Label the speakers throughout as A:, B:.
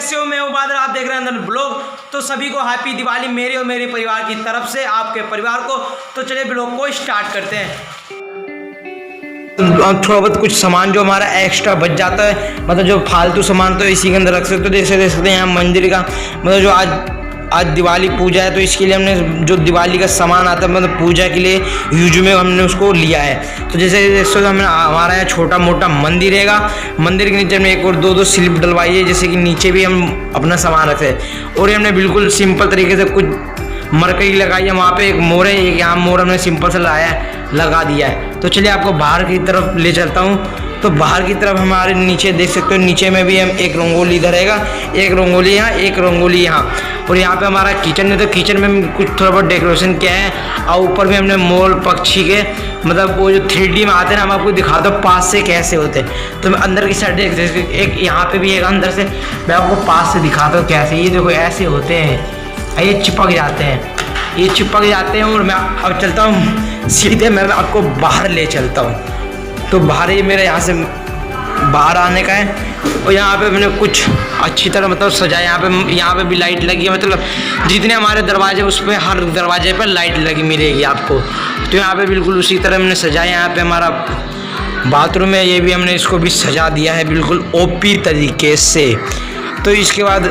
A: कैसे हो? मैं हूं बादल, आप देख रहे हैं अंदर ब्लॉग। तो सभी को हैप्पी दिवाली मेरे और मेरे परिवार की तरफ से, आपके परिवार को। तो चलिए ब्लॉग को स्टार्ट करते हैं। थोड़ा बहुत कुछ सामान जो हमारा एक्स्ट्रा बच जाता है, मतलब जो फालतू सामान, तो इसी के अंदर रख सकते हो। देख सकते हैं यहाँ मंदिर का, मतलब जो आज दिवाली पूजा है, तो इसके लिए हमने जो दिवाली का सामान आता है, मतलब पूजा के लिए यूज में हमने उसको लिया है। तो जैसे हमने हमारा यहाँ छोटा मोटा मंदिर रहेगा, मंदिर के नीचे हमने एक और दो स्लिप डलवाई है, जैसे कि नीचे भी हम अपना सामान रखते हैं। और ये हमने बिल्कुल सिंपल तरीके से कुछ मरकरी लगाई है, वहाँ पे एक मोर है, एक यहाँ मोर हमने सिंपल से लगा दिया है। तो चलिए आपको बाहर की तरफ ले चलता हूँ। तो बाहर की तरफ हमारे नीचे देख सकते हो, नीचे में भी हम एक रंगोली इधर रहेगा, एक रंगोली यहाँ, एक रंगोली यहाँ। और यहाँ पे हमारा किचन है, तो किचन में कुछ थोड़ा बहुत डेकोरेशन किया है। और ऊपर भी हमने मोर पक्षी के, मतलब वो जो 3D में आते हैं ना, हम आपको दिखाता हूँ पास से कैसे होते हैं। तो मैं अंदर की साइड एक यहाँ पे भी एक अंदर से मैं आपको पास से दिखाता हूँ कैसे। ये देखो ऐसे होते हैं, ये चिपक जाते हैं, ये चिपक जाते हैं। और मैं अब चलता हूँ सीधे, मैं आपको बाहर ले चलता हूँ। तो बाहर ही मेरे यहाँ से बाहर आने का है। और यहाँ पे मैंने कुछ अच्छी तरह मतलब सजाया। यहाँ पे भी लाइट लगी है, मतलब जितने हमारे दरवाजे, उस पर हर दरवाजे पर लाइट लगी मिलेगी आपको। तो यहाँ पे बिल्कुल उसी तरह हमने सजाया। यहाँ पे हमारा बाथरूम है, ये भी हमने इसको भी सजा दिया है बिल्कुल ओपी तरीके से। तो इसके बाद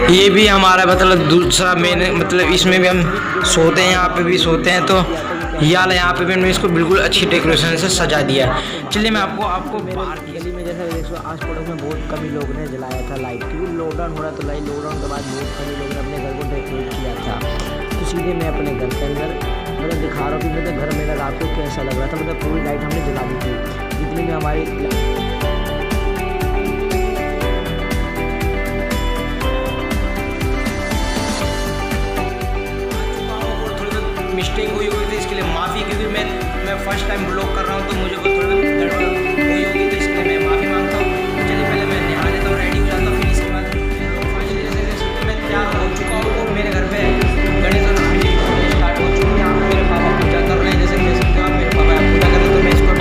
A: ये भी हमारा मतलब दूसरा मेन, मतलब इसमें भी हम सोते हैं, यहाँ पे भी सोते हैं। तो यहाँ पे भी हमने इसको बिल्कुल अच्छी डेकोरेशन से सजा दिया है। चलिए मैं आपको बाहर की
B: गली में जैसा 108 पड़ोस में बहुत कम ही लोगों ने जलाया था लाइट, क्योंकि लॉकडाउन हो रहा था। लॉकडाउन के बाद बहुत कम लोगों ने अपने घर को डेकोरेट किया था। तो सीधे मैं अपने घर के अंदर मतलब दिखा रहा हूँ कि मतलब घर मेरा रात को कैसा लग रहा था। मतलब पूरी लाइट हमने जला दी थी, जितनी भी हमारी
A: मिस्टेक हुई थी, इसके लिए माफ़ी। क्योंकि मैं फर्स्ट टाइम ब्लॉग कर रहा हूँ, तो मुझे थोड़ा गड़बड़ हुई होगी, तो इसके लिए मैं माफ़ी मांगता हूँ। चलिए पहले मैं नहा लेता हूँ, रेडी हो जाता हूँ, फिर इसके बाद मैं तैयार हो चुका हूँ। और मेरे घर पे गणेश और स्टार्ट हो चुकी है। यहाँ पे मेरे पापा पूजा कर रहे हैं, जैसे देख सकते हो आप, मेरे पापा पूजा कर रहे हैं। तो मैं इसको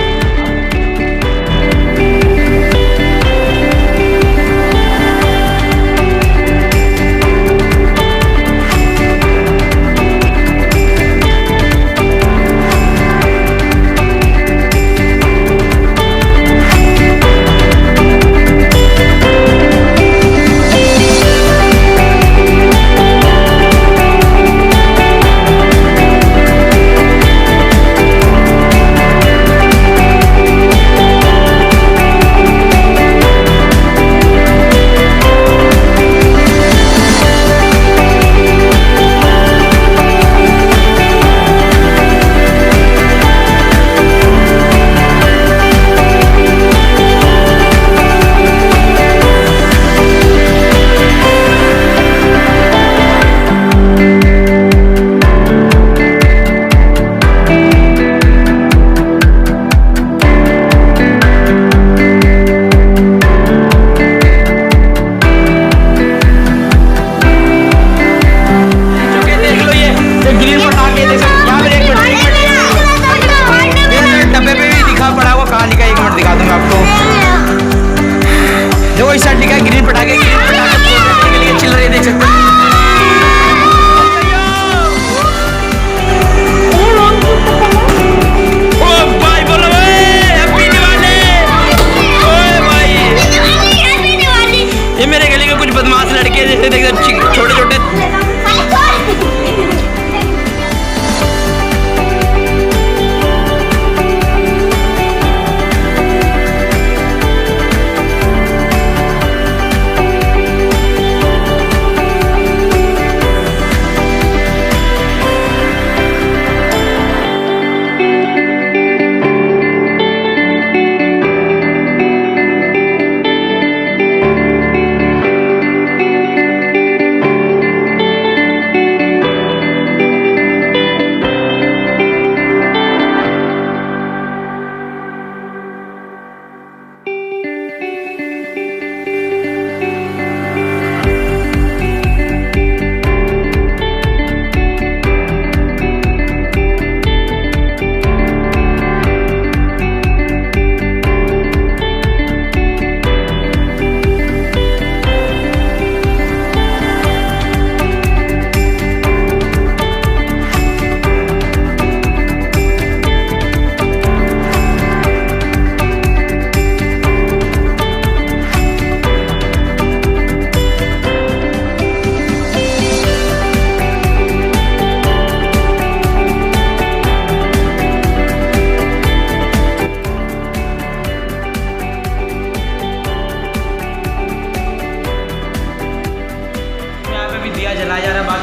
A: छोटे छोटे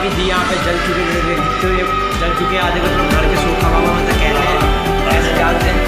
A: काफ़ी दिए यहाँ पे जल चुके, देखते हो ये जल चुके आधे के, तो घर के सूखा बाबा मतलब कहते हैं ऐसे जलाते हैं।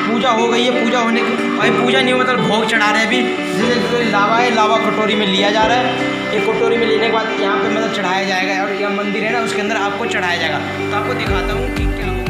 A: पूजा हो गई है। पूजा होने की भाई पूजा नहीं हो मतलब भोग चढ़ा रहे हैं अभी। जैसे लावा है, लावा कटोरी में लिया जा रहा है। एक कटोरी में लेने के बाद यहाँ पे मतलब चढ़ाया जाएगा और यह मंदिर है ना उसके अंदर आपको चढ़ाया जाएगा। तो आपको दिखाता हूँ कि क्या होगा।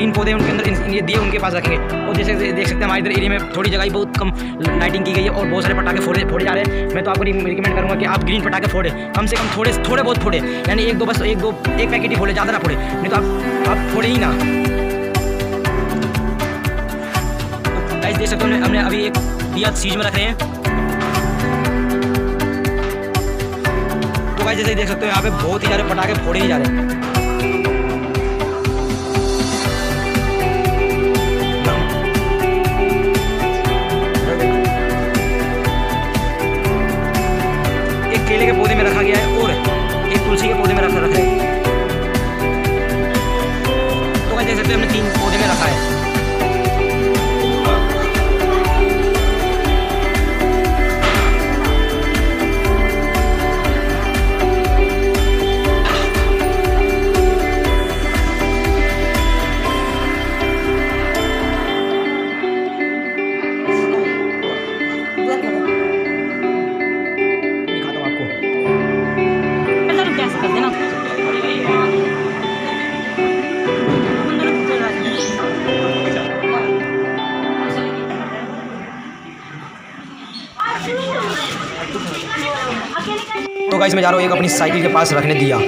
A: ग्रीन पौधे उनके अंदर ये दिए उनके पास रखेंगे। और जैसे देख सकते हैं हमारे इधर एरिया में थोड़ी जगह बहुत कम लाइटिंग की गई है और बहुत सारे पटाखे फोड़े जा रहे हैं। मैं तो आपको रिकमेंड करूँगा कि आप ग्रीन पटाखे फोड़े, कम से कम थोड़े बहुत फोड़े, यानी एक पैकेट ही फोड़े, ज़्यादा ना फोड़े, नहीं तो आप फोड़े ही ना। तो गाइस देख सकते हो हमने अभी एक दिया सीज में रख रहे हैं। तो गाइस जैसे देख सकते हो यहाँ पे बहुत ही सारे पटाखे फोड़े ही जा रहे हैं। केले के पौधे में रखा गया है और एक तुलसी के पौधे में रख रहे हैं। तो देख सकते हैं हमने 3 पौधे में रखा है। तो गाइस मैं जा रहा हूँ एक अपनी साइकिल के पास रखने दिया।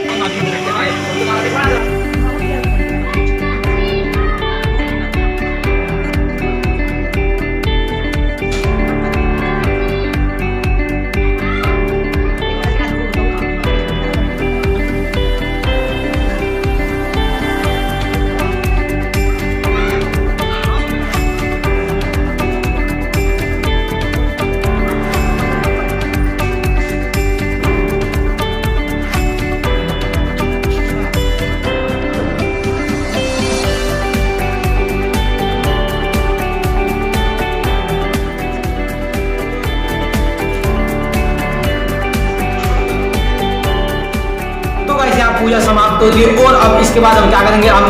A: पूजा समाप्त होती है और अब इसके बाद हम क्या करेंगे, हम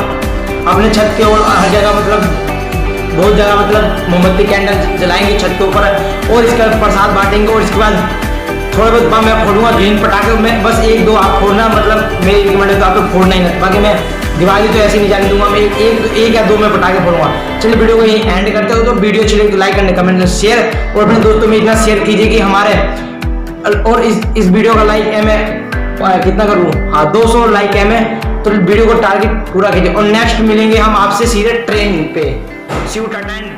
A: अपने छत के और हर जगह मतलब बहुत जगह मतलब मोमबत्ती कैंडल जलाएंगे छत के ऊपर और इसका प्रसाद बांटेंगे। और इसके बाद थोड़ा बहुत बम मैं फोड़ूंगा, ग्रीन पटाखे में बस 1-2 आप फोड़ना, मतलब मेरी रिकमेंड है तो आपको फोड़ना ही नहीं, बाकी मैं दिवाली तो ऐसे नहीं जाने दूंगा, मैं एक या 2 में पटाखे फोड़ूंगा। चलिए वीडियो को यही एंड करते हो। तो वीडियो अच्छी लगी तो लाइक करने, कमेंट में शेयर और अपने दोस्तों में इतना शेयर कीजिए कि हमारे और इस वीडियो का लाइक है मैं कितना करूँ, हाँ 200 लाइक है मैं, तो वीडियो को टारगेट पूरा कीजिए। और नेक्स्ट मिलेंगे हम आपसे सीधे ट्रेन पे। सी यू टाटा।